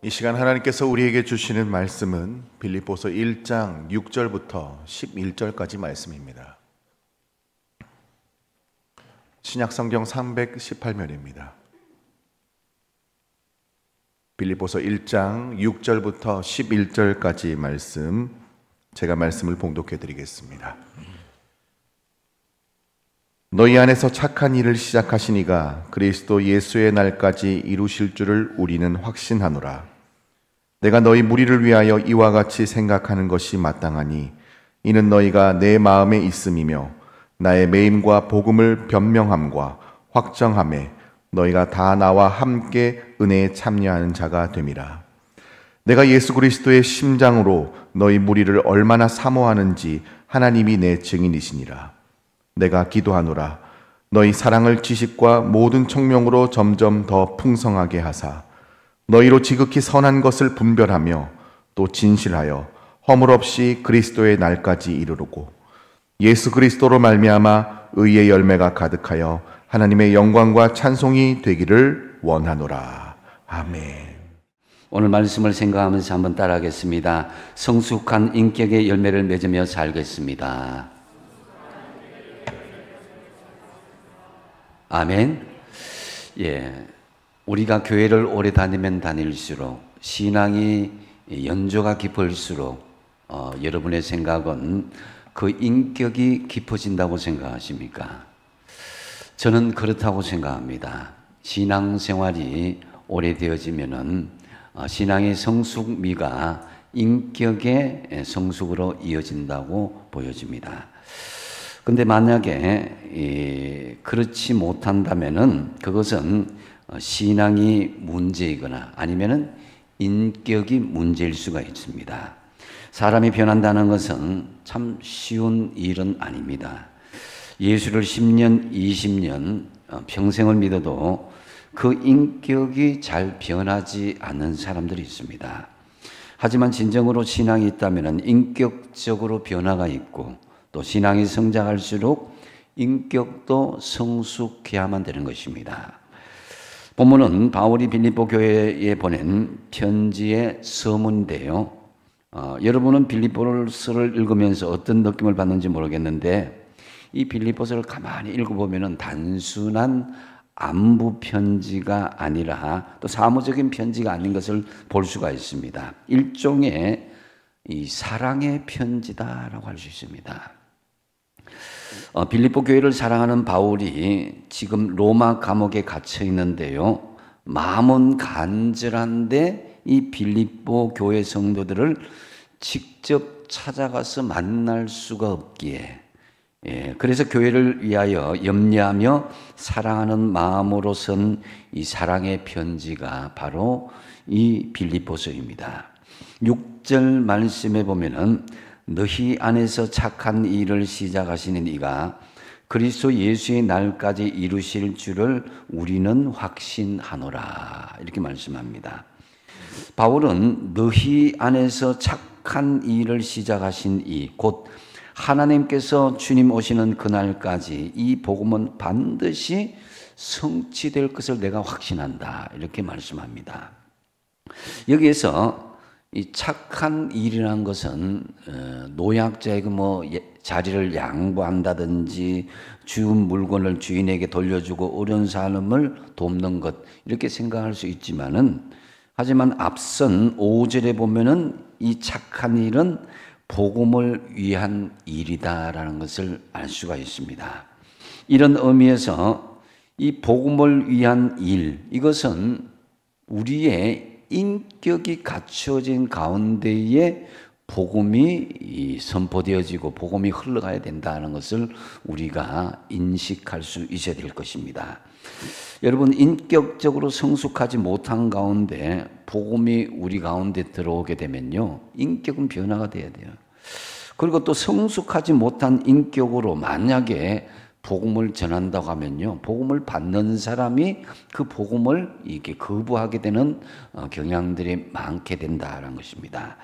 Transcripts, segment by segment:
이 시간 하나님께서 우리에게 주시는 말씀은 빌립보서 1장 6절부터 11절까지 말씀입니다. 신약성경 318면입니다. 빌립보서 1장 6절부터 11절까지 말씀, 제가 말씀을 봉독해 드리겠습니다. 너희 안에서 착한 일을 시작하신 이가 그리스도 예수의 날까지 이루실 줄을 우리는 확신하노라. 내가 너희 무리를 위하여 이와 같이 생각하는 것이 마땅하니 이는 너희가 내 마음에 있음이며 나의 매임과 복음을 변명함과 확정함에 너희가 다 나와 함께 은혜에 참여하는 자가 됨이라. 내가 예수 그리스도의 심장으로 너희 무리를 얼마나 사모하는지 하나님이 내 증인이시니라. 내가 기도하노라. 너희 사랑을 지식과 모든 총명으로 점점 더 풍성하게 하사 너희로 지극히 선한 것을 분별하며 또 진실하여 허물 없이 그리스도의 날까지 이르르고 예수 그리스도로 말미암아 의의 열매가 가득하여 하나님의 영광과 찬송이 되기를 원하노라. 아멘. 오늘 말씀을 생각하면서 한번 따라하겠습니다. 성숙한 인격의 열매를 맺으며 살겠습니다. 아멘. 예. 우리가 교회를 오래 다니면 다닐수록 신앙이 연조가 깊을수록 여러분의 생각은 그 인격이 깊어진다고 생각하십니까? 저는 그렇다고 생각합니다. 신앙생활이 오래되어지면은 신앙의 성숙미가 인격의 성숙으로 이어진다고 보여집니다. 근데 만약에 그렇지 못한다면은 그것은 신앙이 문제이거나 아니면은 인격이 문제일 수가 있습니다. 사람이 변한다는 것은 참 쉬운 일은 아닙니다. 예수를 10년, 20년 평생을 믿어도 그 인격이 잘 변하지 않는 사람들이 있습니다. 하지만 진정으로 신앙이 있다면 인격적으로 변화가 있고 또 신앙이 성장할수록 인격도 성숙해야만 되는 것입니다. 본문은 바울이 빌립보 교회에 보낸 편지의 서문인데요. 여러분은 빌립보서를 읽으면서 어떤 느낌을 받는지 모르겠는데 이 빌립보서를 가만히 읽어보면 단순한 안부 편지가 아니라 또 사무적인 편지가 아닌 것을 볼 수가 있습니다. 일종의 이 사랑의 편지다라고 할 수 있습니다. 빌립보 교회를 사랑하는 바울이 지금 로마 감옥에 갇혀 있는데요. 마음은 간절한데 이 빌립보 교회 성도들을 직접 찾아가서 만날 수가 없기에 그래서 교회를 위하여 염려하며 사랑하는 마음으로 쓴 이 사랑의 편지가 바로 이 빌립보서입니다. 6절 말씀에 보면은 너희 안에서 착한 일을 시작하시는 이가 그리스도 예수의 날까지 이루실 줄을 우리는 확신하노라 이렇게 말씀합니다. 바울은 너희 안에서 착한 일을 시작하신 이 곧 하나님께서 주님 오시는 그날까지 이 복음은 반드시 성취될 것을 내가 확신한다 이렇게 말씀합니다. 여기에서 이 착한 일이라는 것은 노약자에게 자리를 양보한다든지 주운 물건을 주인에게 돌려주고 어려운 사람을 돕는 것 이렇게 생각할 수 있지만은 하지만 앞선 5절에 보면은 이 착한 일은 복음을 위한 일이다라는 것을 알 수가 있습니다. 이런 의미에서 이 복음을 위한 일 이것은 우리의 인격이 갖추어진 가운데에 복음이 선포되어지고 복음이 흘러가야 된다는 것을 우리가 인식할 수 있어야 될 것입니다. 여러분 인격적으로 성숙하지 못한 가운데 복음이 우리 가운데 들어오게 되면요 인격은 변화가 돼야 돼요. 그리고 또 성숙하지 못한 인격으로 만약에 복음을 전한다고 하면요 복음을 받는 사람이 그 복음을 이렇게 거부하게 되는 경향들이 많게 된다는 것입니다.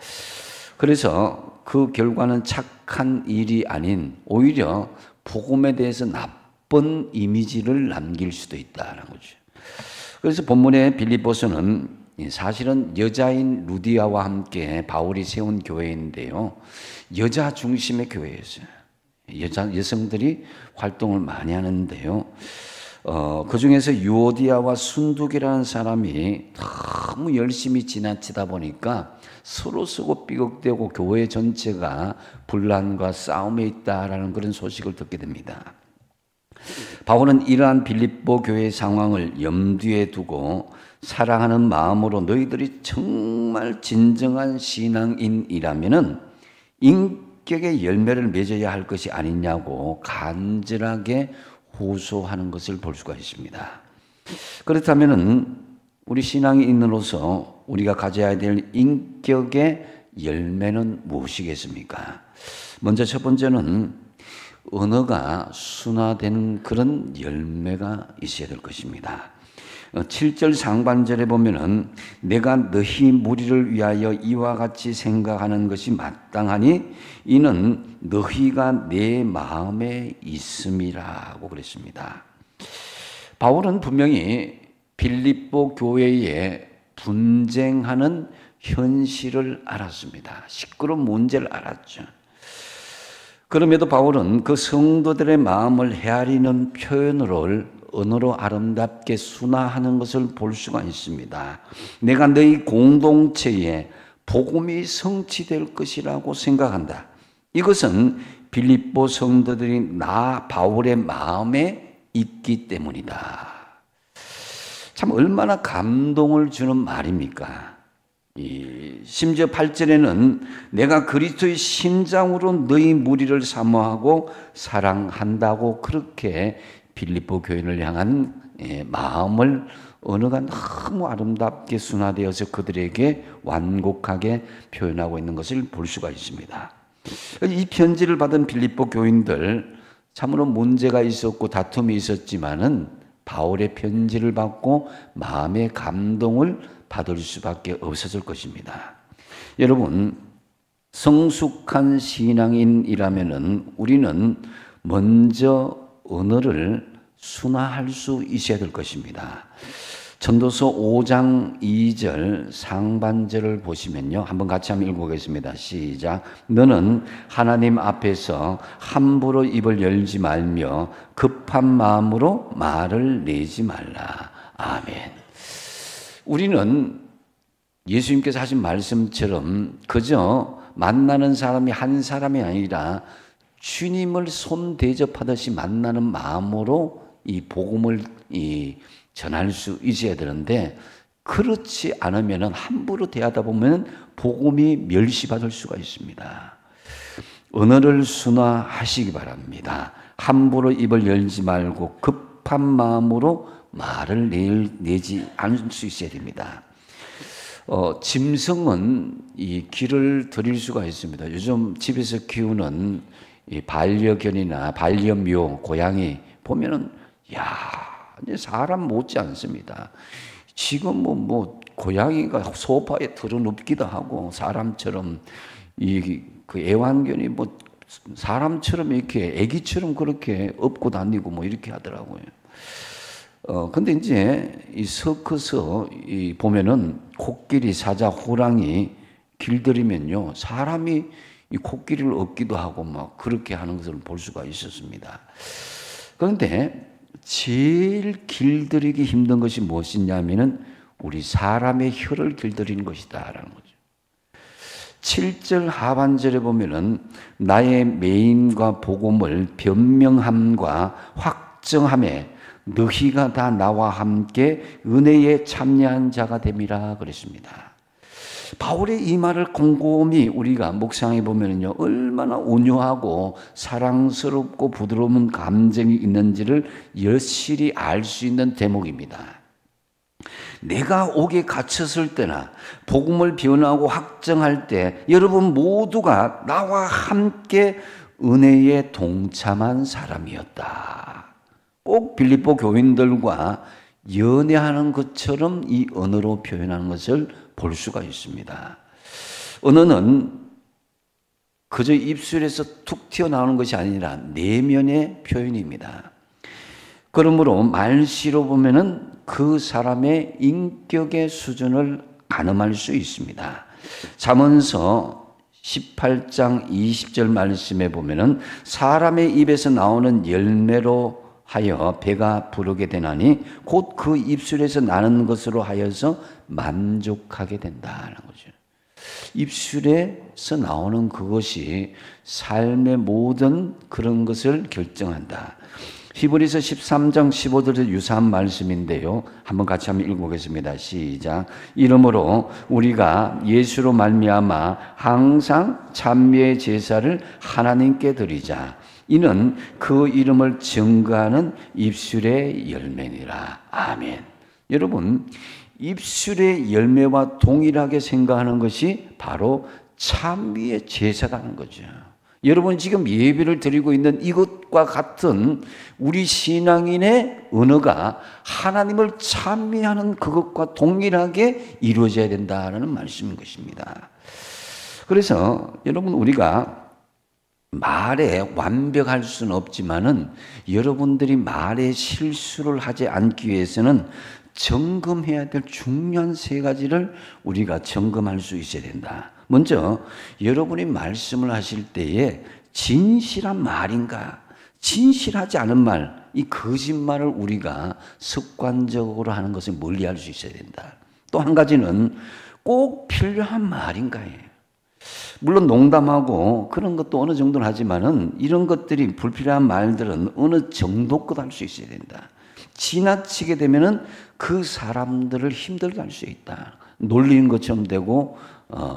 그래서 그 결과는 착한 일이 아닌 오히려 복음에 대해서 나쁜 이미지를 남길 수도 있다는 거죠. 그래서 본문의 빌립보서는 사실은 여자인 루디아와 함께 바울이 세운 교회인데요. 여자 중심의 교회였어요. 여성들이 활동을 많이 하는데요. 그 중에서 유오디아와 순두기라는 사람이 너무 열심히 지나치다 보니까 서로 서고 삐걱대고 교회 전체가 분란과 싸움에 있다라는 그런 소식을 듣게 됩니다. 바울은 이러한 빌립보 교회의 상황을 염두에 두고 사랑하는 마음으로 너희들이 정말 진정한 신앙인이라면은 인격의 열매를 맺어야 할 것이 아니냐고 간절하게 호소하는 것을 볼 수가 있습니다. 그렇다면은 우리 신앙인으로서 우리가 가져야 될 인격의 열매는 무엇이겠습니까? 먼저 첫 번째는 언어가 순화되는 그런 열매가 있어야 될 것입니다. 7절 상반절에 보면은 내가 너희 무리를 위하여 이와 같이 생각하는 것이 마땅하니 이는 너희가 내 마음에 있음이라고 그랬습니다. 바울은 분명히 빌립보 교회에 분쟁하는 현실을 알았습니다. 시끄러운 문제를 알았죠. 그럼에도 바울은 그 성도들의 마음을 헤아리는 언어로 아름답게 순화하는 것을 볼 수가 있습니다. 내가 너희 공동체에 복음이 성취될 것이라고 생각한다. 이것은 빌립보 성도들이 나 바울의 마음에 있기 때문이다. 참 얼마나 감동을 주는 말입니까? 심지어 8절에는 내가 그리스도의 심장으로 너희 무리를 사모하고 사랑한다고 그렇게 빌립보 교인을 향한 마음을 언어가 너무 아름답게 순화되어서 그들에게 완곡하게 표현하고 있는 것을 볼 수가 있습니다. 이 편지를 받은 빌립보 교인들 참으로 문제가 있었고 다툼이 있었지만은 바울의 편지를 받고 마음의 감동을 받을 수밖에 없었을 것입니다. 여러분, 성숙한 신앙인이라면은 우리는 먼저 언어를 순화할 수 있어야 될 것입니다. 전도서 5장 2절 상반절을 보시면요. 한번 같이 한번 읽어보겠습니다. 시작. 너는 하나님 앞에서 함부로 입을 열지 말며 급한 마음으로 말을 내지 말라. 아멘. 우리는 예수님께서 하신 말씀처럼 그저 만나는 사람이 한 사람이 아니라 주님을 손 대접하듯이 만나는 마음으로 이 복음을 전할 수 있어야 되는데 그렇지 않으면 함부로 대하다 보면 복음이 멸시받을 수가 있습니다. 언어를 순화하시기 바랍니다. 함부로 입을 열지 말고 급한 마음으로 말을 내지 않을 수 있어야 됩니다. 짐승은 이 귀를 들일 수가 있습니다. 요즘 집에서 키우는 이 반려견이나 반려묘, 고양이 보면은 사람 못지 않습니다. 지금 뭐 고양이가 소파에 들어눕기도 하고 사람처럼 그 애완견이 뭐 사람처럼 이렇게 애기처럼 그렇게 업고 다니고 뭐 이렇게 하더라고요. 근데 이제 이 서커스 보면은 코끼리, 사자, 호랑이 길들이면요 사람이 이 코끼리를 업기도 하고 막 그렇게 하는 것을 볼 수가 있었습니다. 그런데 제일 길들이기 힘든 것이 무엇이냐면은 우리 사람의 혀를 길들이는 것이다라는 거죠. 7절 하반절에 보면은 나의 매임과 복음을 변명함과 확정함에 너희가 다 나와 함께 은혜에 참여한 자가 됨이라 그랬습니다. 바울의 이 말을 곰곰이 우리가 묵상해 보면요 얼마나 온유하고 사랑스럽고 부드러운 감정이 있는지를 여실히 알 수 있는 대목입니다. 내가 옥에 갇혔을 때나 복음을 변화하고 확정할 때 여러분 모두가 나와 함께 은혜에 동참한 사람이었다. 꼭 빌립보 교인들과 연애하는 것처럼 이 언어로 표현하는 것을 볼 수가 있습니다. 언어는 그저 입술에서 툭 튀어나오는 것이 아니라 내면의 표현입니다. 그러므로 말씨로 보면은 그 사람의 인격의 수준을 가늠할 수 있습니다. 잠언서 18장 20절 말씀에 보면은 사람의 입에서 나오는 열매로 하여 배가 부르게 되나니 곧 그 입술에서 나는 것으로 하여서 만족하게 된다는 거죠. 입술에서 나오는 그것이 삶의 모든 그런 것을 결정한다. 히브리서 13장 15절에 유사한 말씀인데요. 한번 같이 한번 읽어보겠습니다. 시작. 이러므로 우리가 예수로 말미암아 항상 찬미의 제사를 하나님께 드리자. 이는 그 이름을 증거하는 입술의 열매니라. 아멘. 여러분, 입술의 열매와 동일하게 생각하는 것이 바로 찬미의 제사라는 거죠. 여러분 지금 예배를 드리고 있는 이것과 같은 우리 신앙인의 언어가 하나님을 찬미하는 그것과 동일하게 이루어져야 된다는 말씀인 것입니다. 그래서 여러분 우리가 말에 완벽할 수는 없지만은 여러분들이 말에 실수를 하지 않기 위해서는 점검해야 될 중요한 세 가지를 우리가 점검할 수 있어야 된다. 먼저 여러분이 말씀을 하실 때에 진실한 말인가, 진실하지 않은 말, 이 거짓말을 우리가 습관적으로 하는 것을 멀리할 수 있어야 된다. 또 한 가지는 꼭 필요한 말인가예요. 물론 농담하고 그런 것도 어느 정도는 하지만은 이런 것들이 불필요한 말들은 어느 정도껏 할 수 있어야 된다. 지나치게 되면은 그 사람들을 힘들게 할 수 있다. 놀리는 것처럼 되고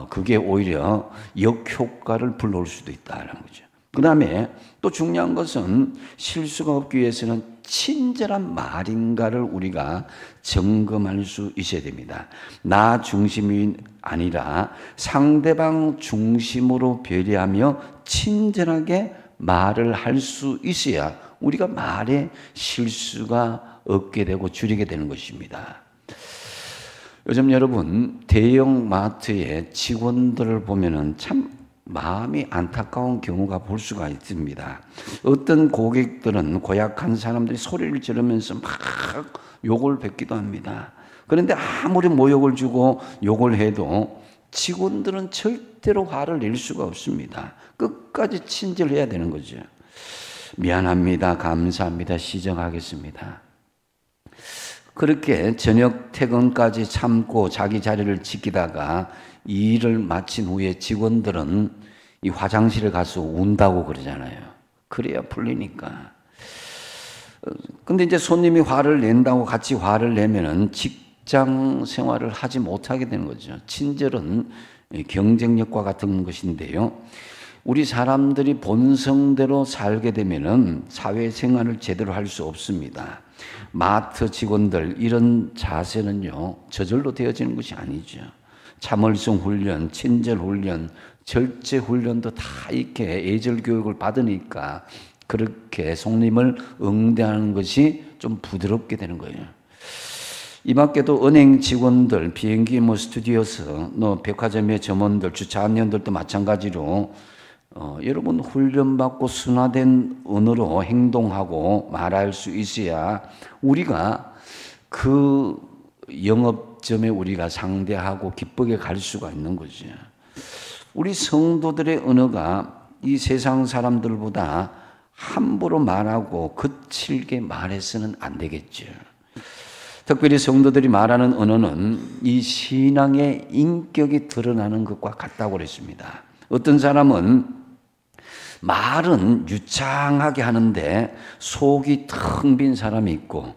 그게 오히려 역효과를 불러올 수도 있다는 거죠. 그 다음에 또 중요한 것은 실수가 없기 위해서는 친절한 말인가를 우리가 점검할 수 있어야 됩니다. 나 중심이 아니라 상대방 중심으로 배려하며 친절하게 말을 할 수 있어야 우리가 말에 실수가 없게 되고 줄이게 되는 것입니다. 요즘 여러분 대형 마트의 직원들을 보면은 참 마음이 안타까운 경우가 볼 수가 있습니다. 어떤 고객들은 고약한 사람들이 소리를 지르면서 막 욕을 뱉기도 합니다. 그런데 아무리 모욕을 주고 욕을 해도 직원들은 절대로 화를 낼 수가 없습니다. 끝까지 친절해야 되는 거죠. 미안합니다. 감사합니다. 시정하겠습니다. 그렇게 저녁 퇴근까지 참고 자기 자리를 지키다가 이 일을 마친 후에 직원들은 이 화장실에 가서 운다고 그러잖아요. 그래야 풀리니까. 근데 이제 손님이 화를 낸다고 같이 화를 내면은 직장 생활을 하지 못하게 되는 거죠. 친절은 경쟁력과 같은 것인데요. 우리 사람들이 본성대로 살게 되면은 사회생활을 제대로 할 수 없습니다. 마트 직원들 이런 자세는요 저절로 되어지는 것이 아니죠. 참을성 훈련, 친절 훈련, 절제 훈련도 다 이렇게 예절 교육을 받으니까 그렇게 손님을 응대하는 것이 좀 부드럽게 되는 거예요. 이 밖에도 은행 직원들, 비행기 스튜디오스, 백화점의 점원들, 주차원들도 마찬가지로 여러분 훈련받고 순화된 언어로 행동하고 말할 수 있어야 우리가 그 영업점에 우리가 상대하고 기쁘게 갈 수가 있는 거죠. 우리 성도들의 언어가 이 세상 사람들보다 함부로 말하고 거칠게 말해서는 안 되겠죠. 특별히 성도들이 말하는 언어는 이 신앙의 인격이 드러나는 것과 같다고 그랬습니다. 어떤 사람은 말은 유창하게 하는데 속이 텅 빈 사람이 있고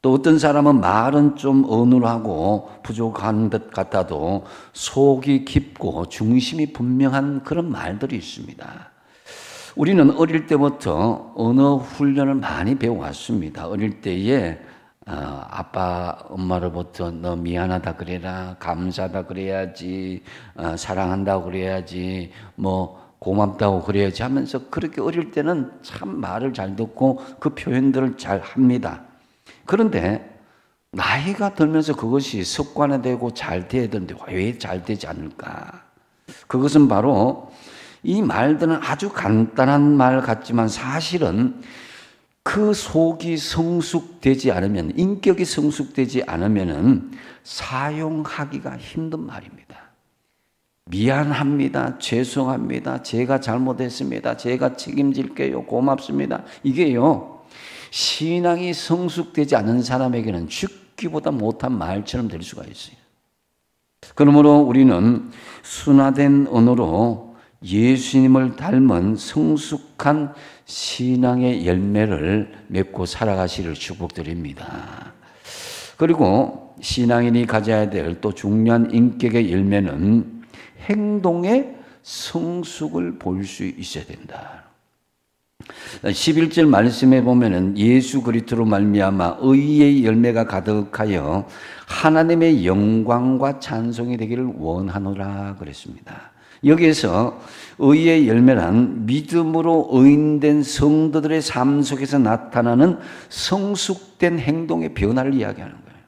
또 어떤 사람은 말은 좀 어눌하고 부족한 것 같아도 속이 깊고 중심이 분명한 그런 말들이 있습니다. 우리는 어릴 때부터 언어 훈련을 많이 배워왔습니다. 어릴 때에 아빠 엄마로부터 너 미안하다 그래라, 감사하다 그래야지, 사랑한다고 그래야지, 고맙다고 그래야지 하면서 그렇게 어릴 때는 참 말을 잘 듣고 그 표현들을 잘 합니다. 그런데 나이가 들면서 그것이 습관화되고 잘 돼야 되는데 왜 잘 되지 않을까? 그것은 바로 이 말들은 아주 간단한 말 같지만 사실은 그 속이 성숙되지 않으면, 인격이 성숙되지 않으면은 사용하기가 힘든 말입니다. 미안합니다. 죄송합니다. 제가 잘못했습니다. 제가 책임질게요. 고맙습니다. 이게요, 신앙이 성숙되지 않은 사람에게는 죽기보다 못한 말처럼 될 수가 있어요. 그러므로 우리는 순화된 언어로 예수님을 닮은 성숙한 신앙의 열매를 맺고 살아가시를 축복드립니다. 그리고 신앙인이 가져야 될 또 중요한 인격의 열매는 행동의 성숙을 볼 수 있어야 된다. 11절 말씀에 보면은 예수 그리스도로 말미암아 의의 열매가 가득하여 하나님의 영광과 찬송이 되기를 원하노라 그랬습니다. 여기에서 의의 열매란 믿음으로 의인된 성도들의 삶 속에서 나타나는 성숙된 행동의 변화를 이야기하는 거예요.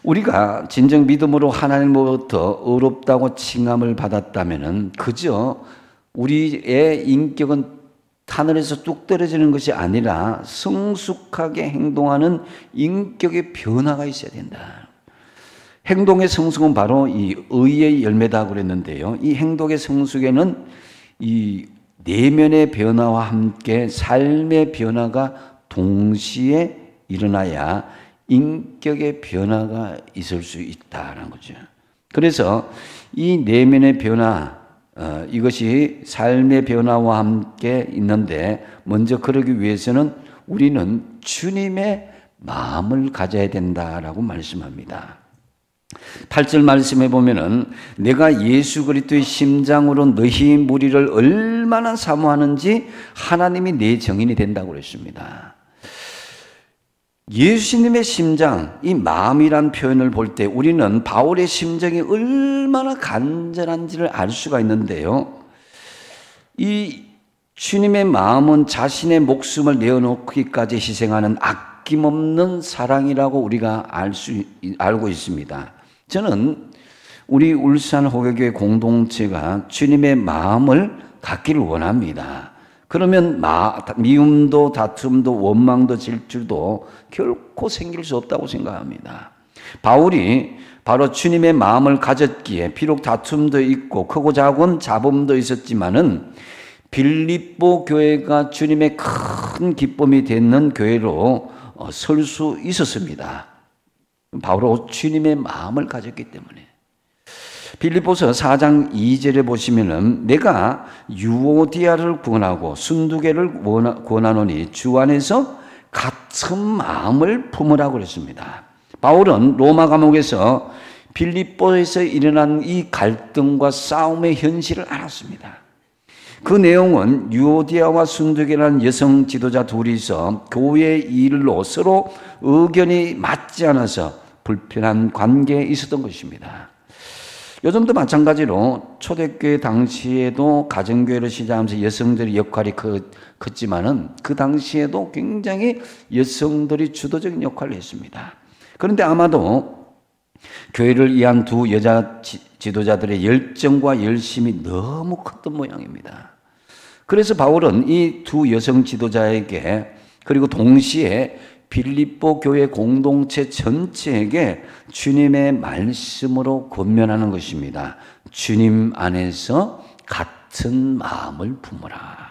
우리가 진정 믿음으로 하나님으로부터 의롭다고 칭함을 받았다면은 그저 우리의 인격은 하늘에서 뚝 떨어지는 것이 아니라 성숙하게 행동하는 인격의 변화가 있어야 된다. 행동의 성숙은 바로 이 의의 열매다 그랬는데요. 이 행동의 성숙에는 이 내면의 변화와 함께 삶의 변화가 동시에 일어나야 인격의 변화가 있을 수 있다는 거죠. 그래서 이 내면의 변화, 이것이 삶의 변화와 함께 있는데 먼저 그러기 위해서는 우리는 주님의 마음을 가져야 된다라고 말씀합니다. 8절 말씀해 보면은 내가 예수 그리스도의 심장으로 너희 무리를 얼마나 사모하는지 하나님이 내 증인이 된다고 그랬습니다. 예수님의 심장, 이 마음이란 표현을 볼 때 우리는 바울의 심정이 얼마나 간절한지를 알 수가 있는데요. 이 주님의 마음은 자신의 목숨을 내어놓기까지 희생하는 아낌없는 사랑이라고 우리가 알고 있습니다. 저는 우리 울산 호교교회 공동체가 주님의 마음을 갖기를 원합니다. 그러면 미움도 다툼도 원망도 질투도 결코 생길 수 없다고 생각합니다. 바울이 바로 주님의 마음을 가졌기에 비록 다툼도 있고 크고 작은 잡음도 있었지만은 빌립보 교회가 주님의 큰 기쁨이 되는 교회로 설 수 있었습니다. 바로 주님의 마음을 가졌기 때문에. 빌립보서 4장 2절에 보시면은 내가 유오디아를 구원하고 순두개를 구원하노니 주 안에서 같은 마음을 품으라고 그랬습니다. 바울은 로마 감옥에서 빌립보에서 일어난 이 갈등과 싸움의 현실을 알았습니다. 그 내용은 유오디아와 순두개라는 여성 지도자 둘이서 교회 일로 서로 의견이 맞지 않아서 불편한 관계에 있었던 것입니다. 요즘도 마찬가지로 초대교회 당시에도 가정교회를 시작하면서 여성들의 역할이 컸지만은 그 당시에도 굉장히 여성들이 주도적인 역할을 했습니다. 그런데 아마도 교회를 위한 두 여자 지도자들의 열정과 열심이 너무 컸던 모양입니다. 그래서 바울은 이 두 여성 지도자에게 그리고 동시에 빌립보 교회 공동체 전체에게 주님의 말씀으로 권면하는 것입니다. 주님 안에서 같은 마음을 품으라.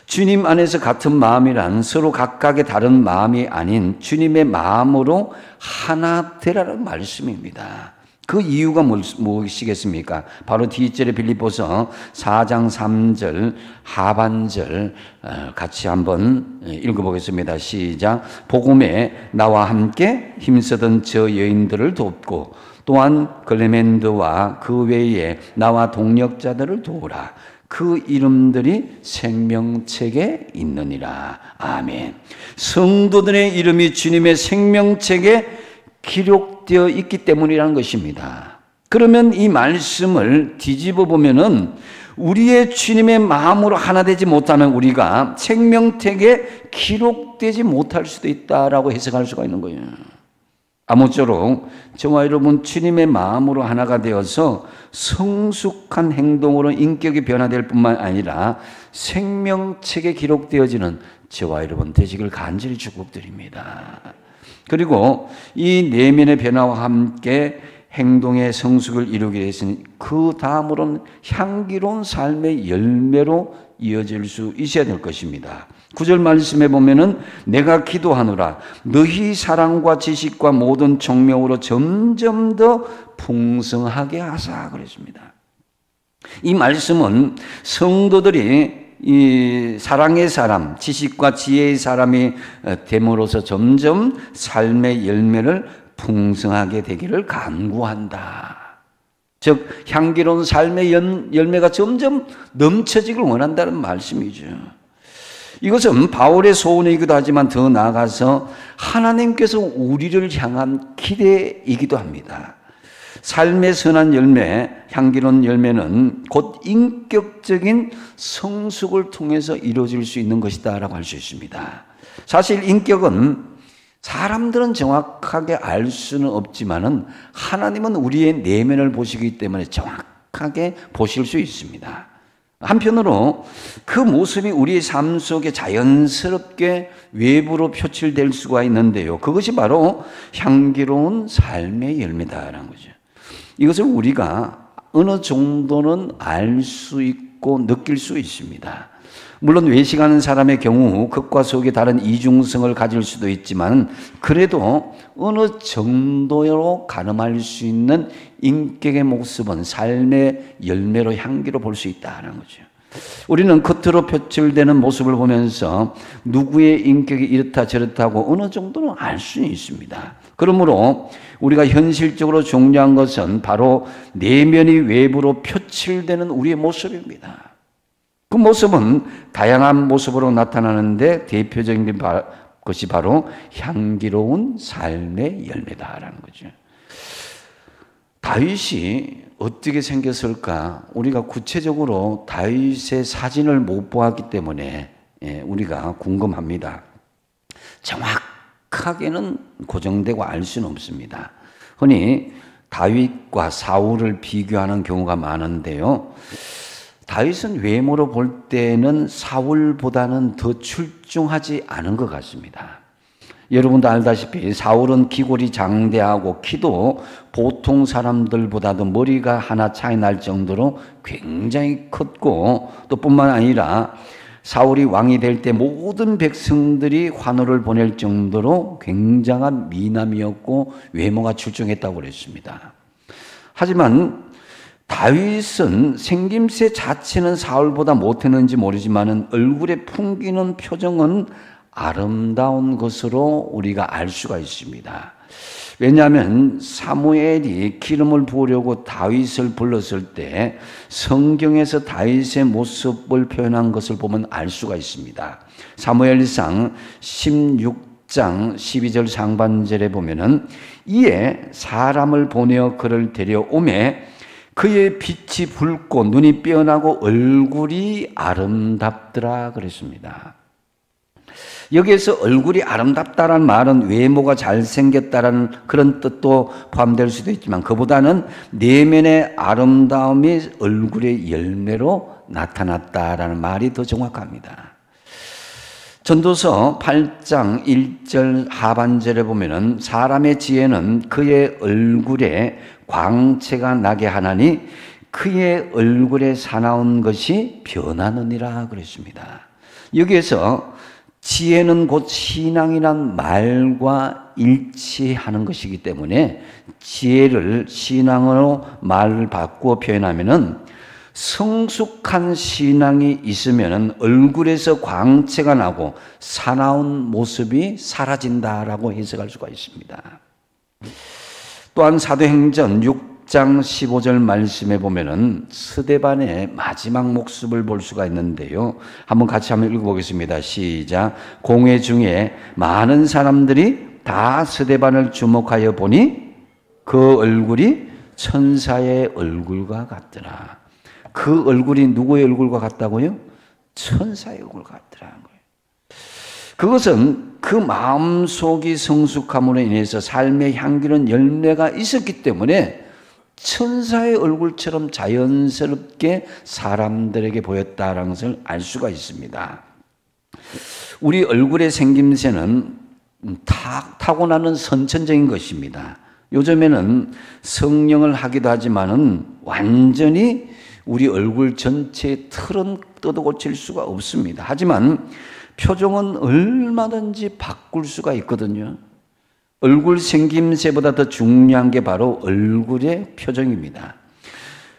주님 안에서 같은 마음이란 서로 각각의 다른 마음이 아닌 주님의 마음으로 하나 되라는 말씀입니다. 그 이유가 무엇이겠습니까? 바로 뒷절에 빌립보서 4장 3절 하반절 같이 한번 읽어보겠습니다. 시작. 복음에 나와 함께 힘쓰던 저 여인들을 돕고 또한 클레멘드와 그 외에 나와 동역자들을 도우라. 그 이름들이 생명책에 있느니라. 아멘. 성도들의 이름이 주님의 생명책에 기록되어 있기 때문이라는 것입니다. 그러면 이 말씀을 뒤집어 보면은 우리의 주님의 마음으로 하나 되지 못하면 우리가 생명책에 기록되지 못할 수도 있다라고 해석할 수가 있는 거예요. 아무쪼록 저와 여러분 주님의 마음으로 하나가 되어서 성숙한 행동으로 인격이 변화될 뿐만 아니라 생명책에 기록되어지는 저와 여러분 되시길 간절히 축복드립니다. 그리고 이 내면의 변화와 함께 행동의 성숙을 이루게 되었으니 그 다음으로는 향기로운 삶의 열매로 이어질 수 있어야 될 것입니다. 9절 말씀에 보면은 내가 기도하노라 너희 사랑과 지식과 모든 총명으로 점점 더 풍성하게 하사 그랬습니다. 이 말씀은 성도들이 이 사랑의 사람, 지식과 지혜의 사람이 됨으로써 점점 삶의 열매를 풍성하게 되기를 간구한다. 즉 향기로운 삶의 열매가 점점 넘쳐지길 원한다는 말씀이죠. 이것은 바울의 소원이기도 하지만 더 나아가서 하나님께서 우리를 향한 기대이기도 합니다. 삶의 선한 열매, 향기로운 열매는 곧 인격적인 성숙을 통해서 이루어질 수 있는 것이다 라고 할 수 있습니다. 사실 인격은 사람들은 정확하게 알 수는 없지만은 하나님은 우리의 내면을 보시기 때문에 정확하게 보실 수 있습니다. 한편으로 그 모습이 우리의 삶 속에 자연스럽게 외부로 표출될 수가 있는데요. 그것이 바로 향기로운 삶의 열매다라는 거죠. 이것을 우리가 어느 정도는 알 수 있고 느낄 수 있습니다. 물론 외식하는 사람의 경우 겉과 속에 다른 이중성을 가질 수도 있지만 그래도 어느 정도로 가늠할 수 있는 인격의 모습은 삶의 열매로 향기로 볼 수 있다는 거죠. 우리는 겉으로 표출되는 모습을 보면서 누구의 인격이 이렇다 저렇다고 어느 정도는 알 수는 있습니다. 그러므로 우리가 현실적으로 중요한 것은 바로 내면이 외부로 표출되는 우리의 모습입니다. 그 모습은 다양한 모습으로 나타나는데 대표적인 것이 바로 향기로운 삶의 열매다라는 거죠. 다윗이 어떻게 생겼을까? 우리가 구체적으로 다윗의 사진을 못 보았기 때문에 우리가 궁금합니다. 정확하게는 고정되고 알 수는 없습니다. 흔히 다윗과 사울을 비교하는 경우가 많은데요. 다윗은 외모로 볼 때는 사울보다는 더 출중하지 않은 것 같습니다. 여러분도 알다시피 사울은 기골이 장대하고 키도 보통 사람들보다도 머리가 하나 차이 날 정도로 굉장히 컸고 또 뿐만 아니라 사울이 왕이 될 때 모든 백성들이 환호를 보낼 정도로 굉장한 미남이었고 외모가 출중했다고 그랬습니다. 하지만 다윗은 생김새 자체는 사울보다 못했는지 모르지만 얼굴에 풍기는 표정은 아름다운 것으로 우리가 알 수가 있습니다. 왜냐하면 사무엘이 기름을 부으려고 다윗을 불렀을 때 성경에서 다윗의 모습을 표현한 것을 보면 알 수가 있습니다. 사무엘상 16장 12절 상반절에 보면은 이에 사람을 보내어 그를 데려오매 그의 빛이 붉고 눈이 빼어나고 얼굴이 아름답더라 그랬습니다. 여기에서 얼굴이 아름답다라는 말은 외모가 잘생겼다라는 그런 뜻도 포함될 수도 있지만 그보다는 내면의 아름다움이 얼굴의 열매로 나타났다라는 말이 더 정확합니다. 전도서 8장 1절 하반절에 보면은 사람의 지혜는 그의 얼굴에 광채가 나게 하나니 그의 얼굴에 사나운 것이 변하느니라 그랬습니다. 여기에서 지혜는 곧 신앙이란 말과 일치하는 것이기 때문에 지혜를 신앙으로 말을 바꾸어 표현하면은 성숙한 신앙이 있으면 얼굴에서 광채가 나고 사나운 모습이 사라진다라고 해석할 수가 있습니다. 또한 사도행전 6장 15절 말씀에 보면은 스데반의 마지막 모습을 볼 수가 있는데요. 한번 읽어보겠습니다. 시작. 공회 중에 많은 사람들이 다 스데반을 주목하여 보니 그 얼굴이 천사의 얼굴과 같더라. 그 얼굴이 누구의 얼굴과 같다고요? 천사의 얼굴과 같더라는 거예요. 그것은 그 마음속이 성숙함으로 인해서 삶의 향기는 열매가 있었기 때문에 천사의 얼굴처럼 자연스럽게 사람들에게 보였다는 것을 알 수가 있습니다. 우리 얼굴의 생김새는 타고나는 선천적인 것입니다. 요즘에는 성형을 하기도 하지만은 완전히 우리 얼굴 전체의 틀은 뜯어 고칠 수가 없습니다. 하지만 표정은 얼마든지 바꿀 수가 있거든요. 얼굴 생김새보다 더 중요한 게 바로 얼굴의 표정입니다.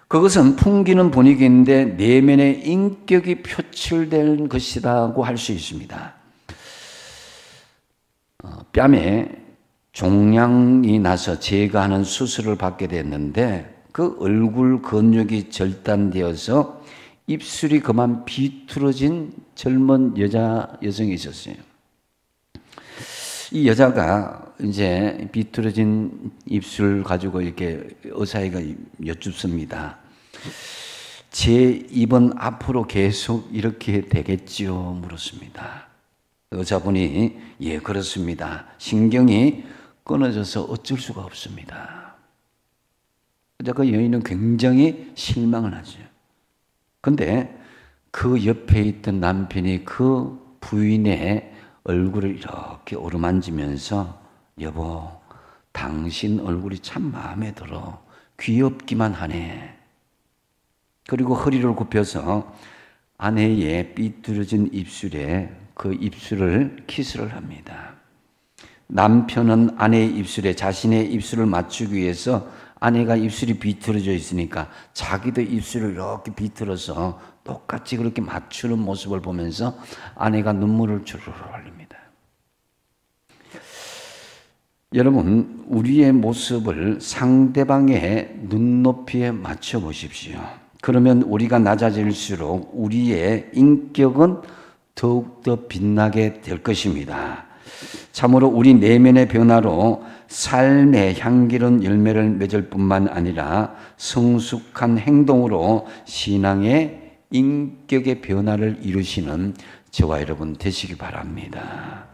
그것은 풍기는 분위기인데 내면의 인격이 표출된 것이라고 할 수 있습니다. 뺨에 종양이 나서 제거하는 수술을 받게 됐는데 그 얼굴 근육이 절단되어서 입술이 그만 비틀어진 젊은 여성이 있었어요. 이 여자가 이제 비틀어진 입술 가지고 이렇게 의사가 여쭙습니다. 제 입은 앞으로 계속 이렇게 되겠지요? 물었습니다. 의사분이 예, 그렇습니다. 신경이 끊어져서 어쩔 수가 없습니다. 그 여인은 굉장히 실망을 하죠. 근데 그 옆에 있던 남편이 그 부인의 얼굴을 이렇게 어루만지면서 여보, 당신 얼굴이 참 마음에 들어. 귀엽기만 하네. 그리고 허리를 굽혀서 아내의 삐뚤어진 입술에 그 입술을 키스를 합니다. 남편은 아내의 입술에 자신의 입술을 맞추기 위해서 아내가 입술이 비틀어져 있으니까 자기도 입술을 이렇게 비틀어서 똑같이 그렇게 맞추는 모습을 보면서 아내가 눈물을 주르르 흘립니다. 여러분, 우리의 모습을 상대방의 눈높이에 맞춰 보십시오. 그러면 우리가 낮아질수록 우리의 인격은 더욱더 빛나게 될 것입니다. 참으로 우리 내면의 변화로 삶의 향기로운 열매를 맺을 뿐만 아니라 성숙한 행동으로 신앙의 인격의 변화를 이루시는 저와 여러분 되시기 바랍니다.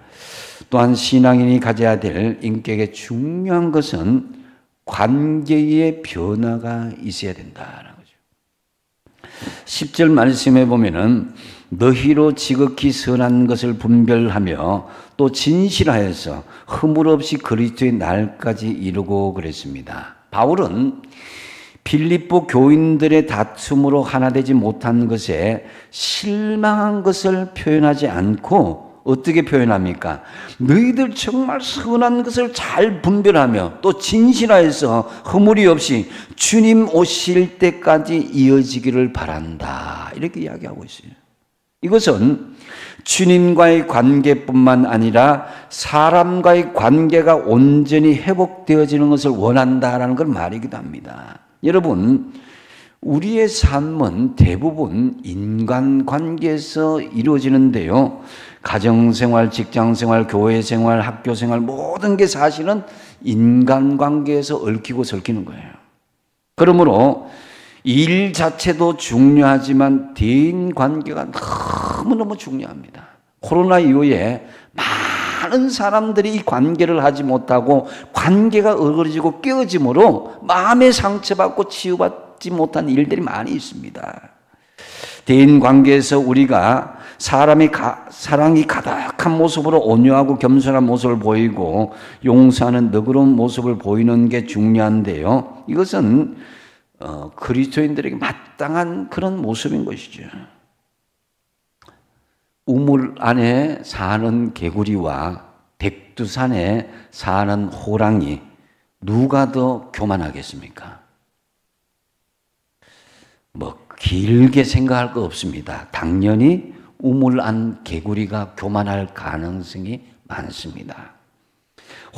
또한 신앙인이 가져야 될 인격의 중요한 것은 관계의 변화가 있어야 된다는 거죠. 10절 말씀에 보면은 너희로 지극히 선한 것을 분별하며 또 진실하여서 허물 없이 그리스도의 날까지 이루고 그랬습니다. 바울은 빌립보 교인들의 다툼으로 하나 되지 못한 것에 실망한 것을 표현하지 않고 어떻게 표현합니까? 너희들 정말 선한 것을 잘 분별하며 또 진실하여서 허물이 없이 주님 오실 때까지 이어지기를 바란다. 이렇게 이야기하고 있어요. 이것은 주님과의 관계뿐만 아니라 사람과의 관계가 온전히 회복되어지는 것을 원한다라는 걸 말이기도 합니다. 여러분, 우리의 삶은 대부분 인간관계에서 이루어지는데요. 가정생활, 직장생활, 교회생활, 학교생활 모든 게 사실은 인간관계에서 얽히고 설키는 거예요. 그러므로 일 자체도 중요하지만 대인관계가 너무너무 중요합니다. 코로나 이후에 많은 사람들이 이 관계를 하지 못하고 관계가 어그러지고 깨어짐으로 마음의 상처받고 치유받지 못한 일들이 많이 있습니다. 대인관계에서 우리가 사람이 사랑이 가득한 모습으로 온유하고 겸손한 모습을 보이고 용서하는 너그러운 모습을 보이는 게 중요한데요. 이것은 그리스도인들에게 마땅한 그런 모습인 것이죠. 우물 안에 사는 개구리와 백두산에 사는 호랑이 누가 더 교만하겠습니까? 길게 생각할 거 없습니다. 당연히 우물 안 개구리가 교만할 가능성이 많습니다.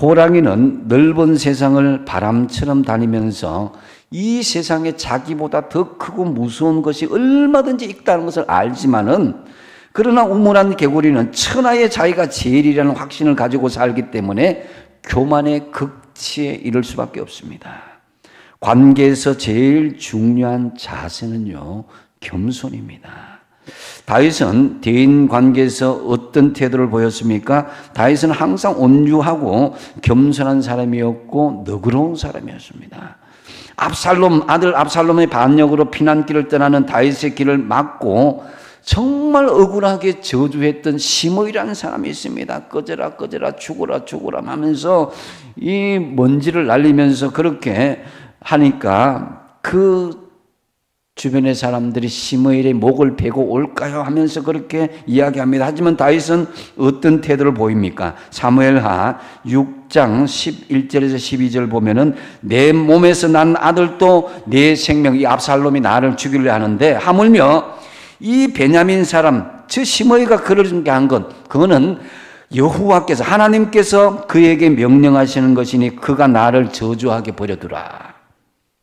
호랑이는 넓은 세상을 바람처럼 다니면서 이 세상에 자기보다 더 크고 무서운 것이 얼마든지 있다는 것을 알지만은 그러나 우물안 개구리는 천하의 자기가 제일이라는 확신을 가지고 살기 때문에 교만의 극치에 이를 수밖에 없습니다. 관계에서 제일 중요한 자세는요, 겸손입니다. 다윗은 대인 관계에서 어떤 태도를 보였습니까? 다윗은 항상 온유하고 겸손한 사람이었고 너그러운 사람이었습니다. 아들 압살롬의 반역으로 피난길을 떠나는 다윗의 길을 막고 정말 억울하게 저주했던 시므이라는 사람이 있습니다. 꺼져라 꺼져라 죽어라 죽어라 하면서 이 먼지를 날리면서 그렇게 하니까 그 주변의 사람들이 시므이의 목을 베고 올까요 하면서 그렇게 이야기합니다. 하지만 다윗은 어떤 태도를 보입니까? 사무엘하 6장 11절에서 12절 보면은 내 몸에서 난 아들도 내 생명, 이 압살롬이 나를 죽이려 하는데 하물며 이 베냐민 사람 저 시므이가 그렇게 한 것, 그거는 여호와께서 하나님께서 그에게 명령하시는 것이니 그가 나를 저주하게 버려두라.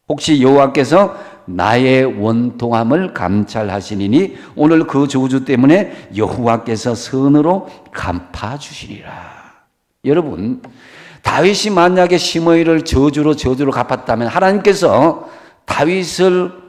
혹시 여호와께서 나의 원통함을 감찰하시니니 오늘 그 저주 때문에 여호와께서 선으로 갚아주시리라. 여러분, 다윗이 만약에 시므이를 저주로 갚았다면 하나님께서 다윗을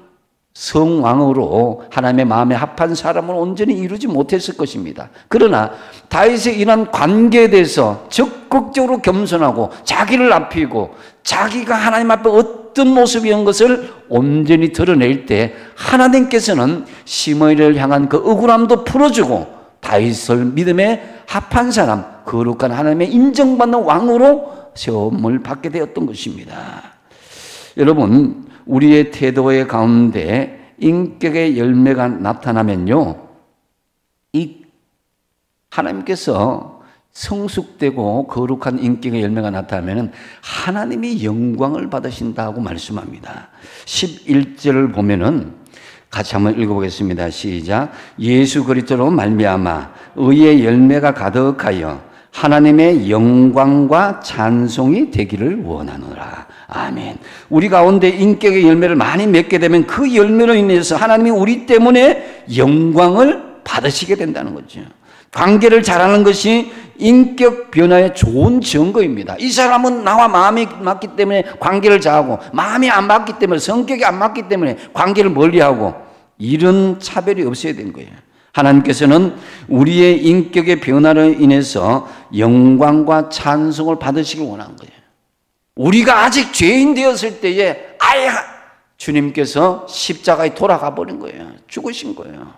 성왕으로 하나님의 마음에 합한 사람을 온전히 이루지 못했을 것입니다. 그러나 다윗의 이런 관계에 대해서 적극적으로 겸손하고 자기를 낮추고 자기가 하나님 앞에 어떤 모습이었던 것을 온전히 드러낼 때 하나님께서는 시므이를 향한 그 억울함도 풀어주고 다윗을 믿음에 합한 사람, 거룩한 하나님의 인정받는 왕으로 세움을 받게 되었던 것입니다. 여러분, 우리의 태도의 가운데 인격의 열매가 나타나면요, 이 하나님께서 성숙되고 거룩한 인격의 열매가 나타나면 하나님이 영광을 받으신다고 말씀합니다. 11절을 보면은 같이 한번 읽어보겠습니다. 시작. 예수 그리스도로 말미암아 의의 열매가 가득하여 하나님의 영광과 찬송이 되기를 원하노라. 아멘. 우리 가운데 인격의 열매를 많이 맺게 되면 그 열매로 인해서 하나님이 우리 때문에 영광을 받으시게 된다는 거죠. 관계를 잘하는 것이 인격 변화의 좋은 증거입니다. 이 사람은 나와 마음이 맞기 때문에 관계를 잘하고 마음이 안 맞기 때문에 성격이 안 맞기 때문에 관계를 멀리하고 이런 차별이 없어야 되는 거예요. 하나님께서는 우리의 인격의 변화로 인해서 영광과 찬송을 받으시길 원하는 거예요. 우리가 아직 죄인 되었을 때에 아예 주님께서 십자가에 돌아가 버린 거예요. 죽으신 거예요.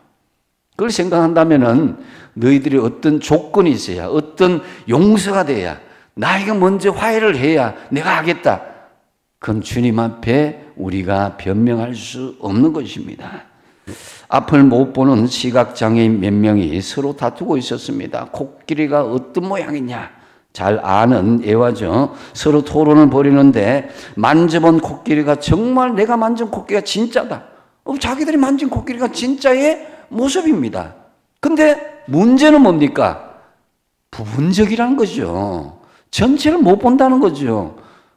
그걸 생각한다면은 너희들이 어떤 조건이 있어야, 어떤 용서가 돼야, 나에게 먼저 화해를 해야 내가 하겠다. 그건 주님 앞에 우리가 변명할 수 없는 것입니다. 앞을 못 보는 시각장애인 몇 명이 서로 다투고 있었습니다. 코끼리가 어떤 모양이냐 잘 아는 애화죠. 서로 토론을 벌이는데 만져본 코끼리가 정말 내가 만진 코끼리가 진짜다. 자기들이 만진 코끼리가 진짜의 모습입니다. 근데 문제는 뭡니까? 부분적이라는 거죠. 전체를 못 본다는 거죠.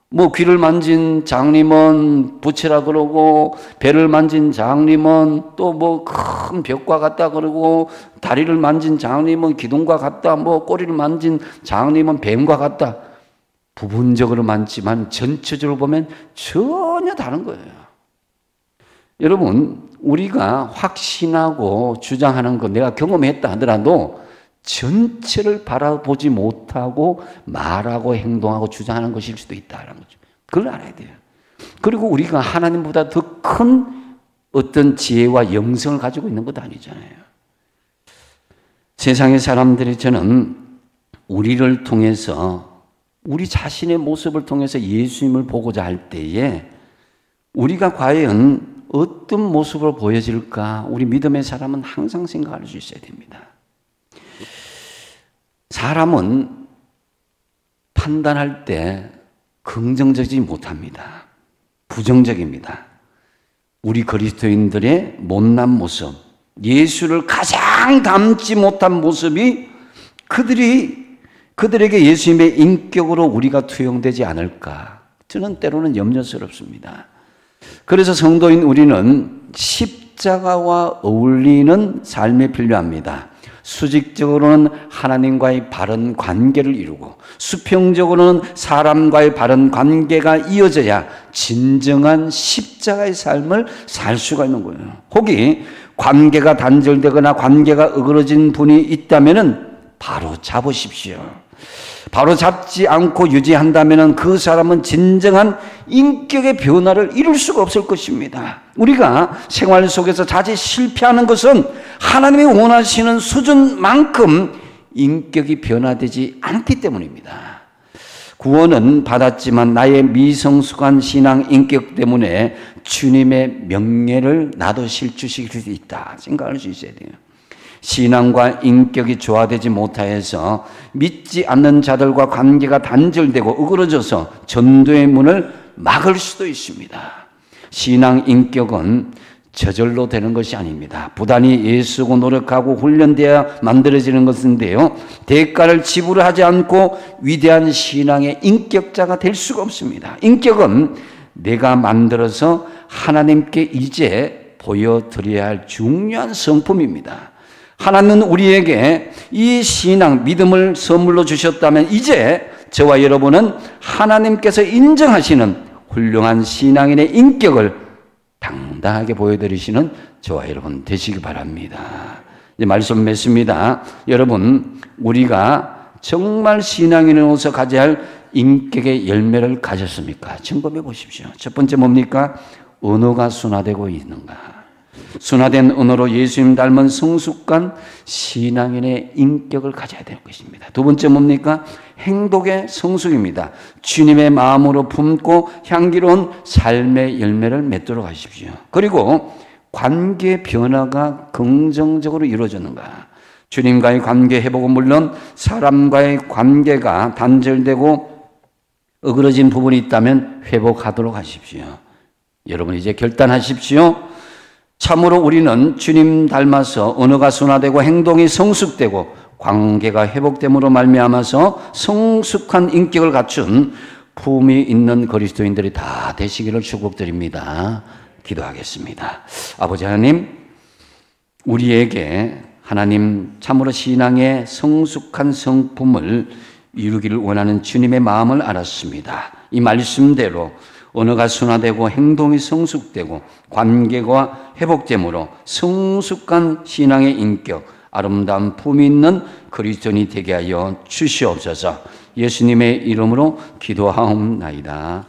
뭐 귀를 만진 장님은 부채라 그러고 배를 만진 장님은 또 뭐 큰 벽과 같다 그러고 다리를 만진 장님은 기둥과 같다, 뭐 꼬리를 만진 장님은 뱀과 같다. 부분적으로 많지만 전체적으로 보면 전혀 다른 거예요. 여러분, 우리가 확신하고 주장하는 거 내가 경험했다 하더라도 전체를 바라보지 못하고 말하고 행동하고 주장하는 것일 수도 있다는 거죠. 그걸 알아야 돼요. 그리고 우리가 하나님보다 더 큰 어떤 지혜와 영성을 가지고 있는 것도 아니잖아요. 세상의 사람들이 저는 우리를 통해서, 우리 자신의 모습을 통해서 예수님을 보고자 할 때에 우리가 과연 어떤 모습으로 보여질까? 우리 믿음의 사람은 항상 생각할 수 있어야 됩니다. 사람은 판단할 때 긍정적이지 못합니다. 부정적입니다. 우리 그리스도인들의 못난 모습, 예수를 가장 닮지 못한 모습이 그들에게 예수님의 인격으로 우리가 투영되지 않을까? 저는 때로는 염려스럽습니다. 그래서 성도인 우리는 십자가와 어울리는 삶이 필요합니다. 수직적으로는 하나님과의 바른 관계를 이루고 수평적으로는 사람과의 바른 관계가 이어져야 진정한 십자가의 삶을 살 수가 있는 거예요. 혹이 관계가 단절되거나 관계가 어그러진 분이 있다면 바로 잡으십시오. 바로 잡지 않고 유지한다면 그 사람은 진정한 인격의 변화를 이룰 수가 없을 것입니다. 우리가 생활 속에서 자칫 실패하는 것은 하나님이 원하시는 수준만큼 인격이 변화되지 않기 때문입니다. 구원은 받았지만 나의 미성숙한 신앙 인격 때문에 주님의 명예를 나도 실추시킬 수 있다 생각할 수 있어야 돼요. 신앙과 인격이 조화되지 못하여서 믿지 않는 자들과 관계가 단절되고 어그러져서 전도의 문을 막을 수도 있습니다. 신앙 인격은 저절로 되는 것이 아닙니다. 부단히 애쓰고 노력하고 훈련되어야 만들어지는 것인데요, 대가를 지불하지 않고 위대한 신앙의 인격자가 될 수가 없습니다. 인격은 내가 만들어서 하나님께 이제 보여드려야 할 중요한 성품입니다. 하나님은 우리에게 이 신앙, 믿음을 선물로 주셨다면 이제 저와 여러분은 하나님께서 인정하시는 훌륭한 신앙인의 인격을 당당하게 보여드리시는 저와 여러분 되시기 바랍니다. 이제 말씀 맺습니다. 여러분, 우리가 정말 신앙인으로서 가져야 할 인격의 열매를 가졌습니까? 점검해 보십시오. 첫 번째 뭡니까? 언어가 순화되고 있는가? 순화된 언어로 예수님 닮은 성숙한 신앙인의 인격을 가져야 될 것입니다. 두 번째 뭡니까? 행복의 성숙입니다. 주님의 마음으로 품고 향기로운 삶의 열매를 맺도록 하십시오. 그리고 관계 변화가 긍정적으로 이루어지는가? 주님과의 관계 회복은 물론 사람과의 관계가 단절되고 어그러진 부분이 있다면 회복하도록 하십시오. 여러분 이제 결단하십시오. 참으로 우리는 주님 닮아서 언어가 순화되고 행동이 성숙되고 관계가 회복됨으로 말미암아서 성숙한 인격을 갖춘 품이 있는 그리스도인들이 다 되시기를 축복드립니다. 기도하겠습니다. 아버지 하나님, 우리에게 하나님 참으로 신앙의 성숙한 성품을 이루기를 원하는 주님의 마음을 알았습니다. 이 말씀대로 언어가 순화되고 행동이 성숙되고 관계가 회복됨으로 성숙한 신앙의 인격, 아름다운 품이 있는 그리스도인이 되게 하여 주시옵소서. 예수님의 이름으로 기도하옵나이다.